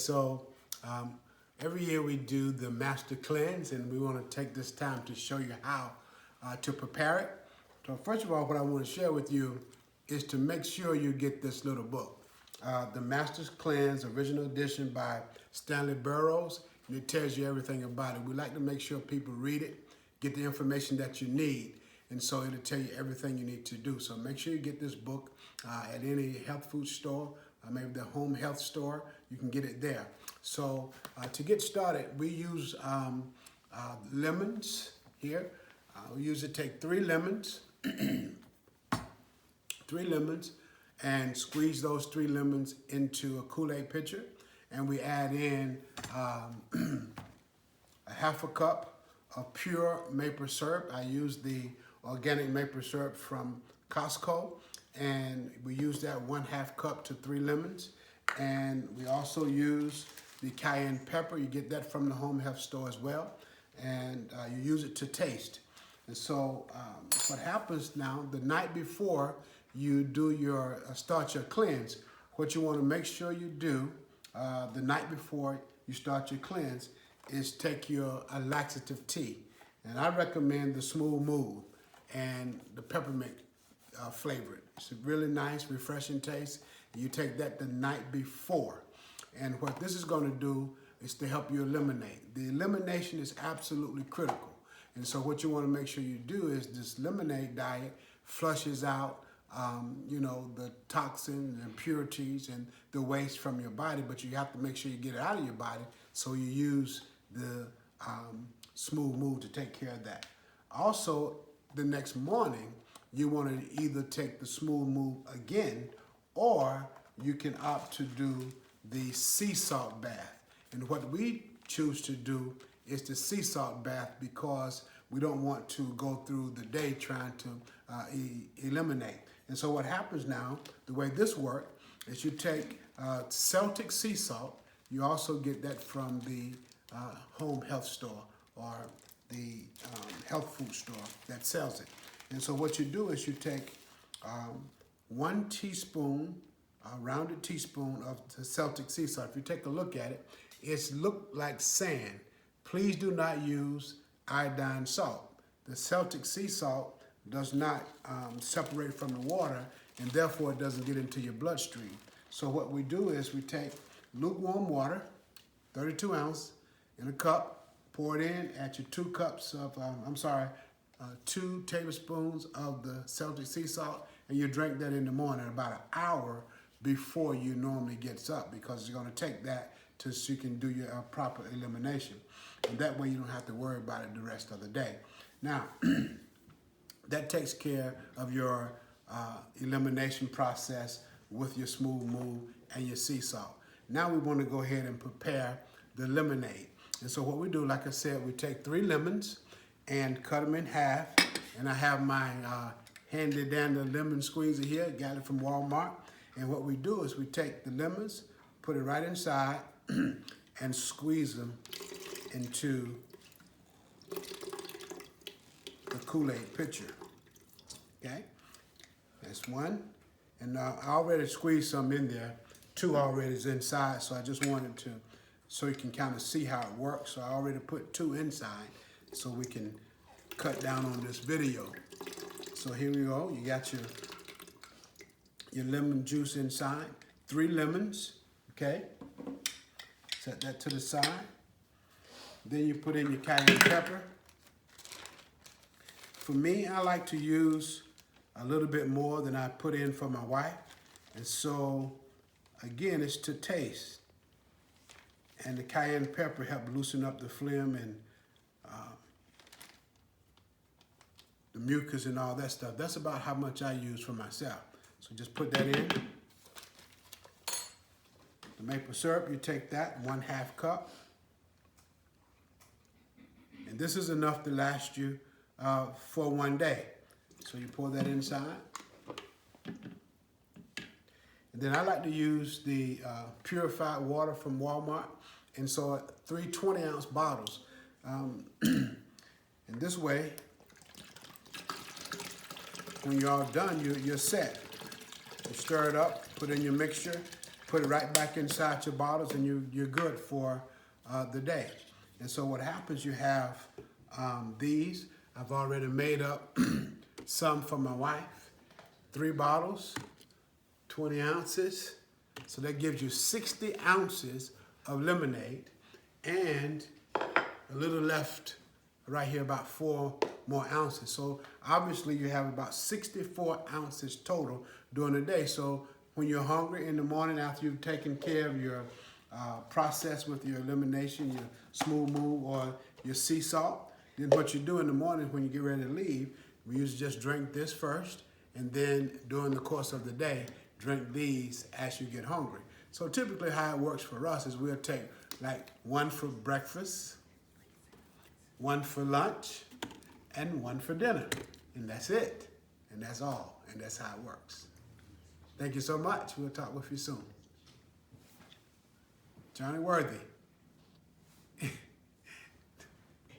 so every year we do the Master Cleanse, and we want to take this time to show you how to prepare it. So first of all, what I want to share with you is to make sure you get this little book, the Master's Cleanse, original edition by Stanley Burroughs, and it tells you everything about it. We like to make sure people read it, get the information that you need, and so it'll tell you everything you need to do. So make sure you get this book at any health food store, maybe the home health store. You can get it there. So to get started, we use lemons here. We usually take 3 lemons, 3 lemons, and squeeze those 3 lemons into a Kool-Aid pitcher, and we add in a half a cup of pure maple syrup. I use the organic maple syrup from Costco, and we use that 1/2 cup to 3 lemons. And we also use the cayenne pepper. You get that from the home health store as well, and you use it to taste. And so what happens now, the night before you do your start your cleanse, what you want to make sure you do the night before you start your cleanse is take your laxative tea. And I recommend the Smooth Move and the peppermint flavor. It's a really nice, refreshing taste. You take that the night before. And what this is going to do is to help you eliminate. The elimination is absolutely critical. And so what you want to make sure you do is this lemonade diet flushes out the toxins and impurities and the waste from your body, but you have to make sure you get it out of your body, so you use the Smooth Move to take care of that. Also, the next morning, you want to either take the Smooth Move again, or you can opt to do the sea salt bath. And what we choose to do is the sea salt bath because we don't want to go through the day trying to eliminate. And so what happens now, the way this works, is you take Celtic sea salt. You also get that from the home health store or the health food store that sells it. And so what you do is you take 1 teaspoon, a rounded teaspoon of the Celtic sea salt. If you take a look at it, it's looked like sand. Please do not use iodine salt. The Celtic sea salt does not separate from the water, and therefore it doesn't get into your bloodstream. So what we do is we take lukewarm water, 32 ounces, in a cup, pour it in, add your 2 cups of, 2 tablespoons of the Celtic sea salt, and you drink that in the morning about an hour before you normally gets up, because you're going to take that so you can do your proper elimination. And that way you don't have to worry about it the rest of the day. Now, that takes care of your elimination process with your Smooth Move and your sea salt. Now we want to go ahead and prepare the lemonade. And so what we do, like I said, we take 3 lemons and cut them in half. And I have my handy dandy lemon squeezer here, got it from Walmart. And what we do is we take the lemons, put it right inside, and squeeze them into the Kool-Aid pitcher. Okay, that's 1. And I already squeezed some in there. 2 already is inside, so I just wanted to, so you can kind of see how it works. So I already put 2 inside so we can cut down on this video. So here we go. You got your lemon juice inside, 3 lemons, okay? Set that to the side. Then you put in your cayenne pepper. For me, I like to use a little bit more than I put in for my wife. And so, again, it's to taste. And the cayenne pepper helps loosen up the phlegm and the mucus and all that stuff. That's about how much I use for myself. So just put that in. The maple syrup, you take that, 1/2 cup. And this is enough to last you for 1 day. So you pour that inside. And then I like to use the purified water from Walmart. And so 3 20-ounce bottles. And this way, when you're all done, you're set. You stir it up, put in your mixture, put it right back inside your bottles, and you're good for the day. And so what happens, you have these. I've already made up some for my wife. 3 bottles, 20 ounces. So that gives you 60 ounces of lemonade, and a little left right here, about 4 more ounces. So obviously you have about 64 ounces total during the day. So when you're hungry in the morning after you've taken care of your process with your elimination, your smooth move or your sea salt, then what you do in the morning when you get ready to leave, we usually just drink this first, and then during the course of the day, drink these as you get hungry. So typically how it works for us is we'll take like 1 for breakfast, 1 for lunch, and 1 for dinner. And that's it. And that's all. And that's how it works. Thank you so much. We'll talk with you soon. Johnny Worthy.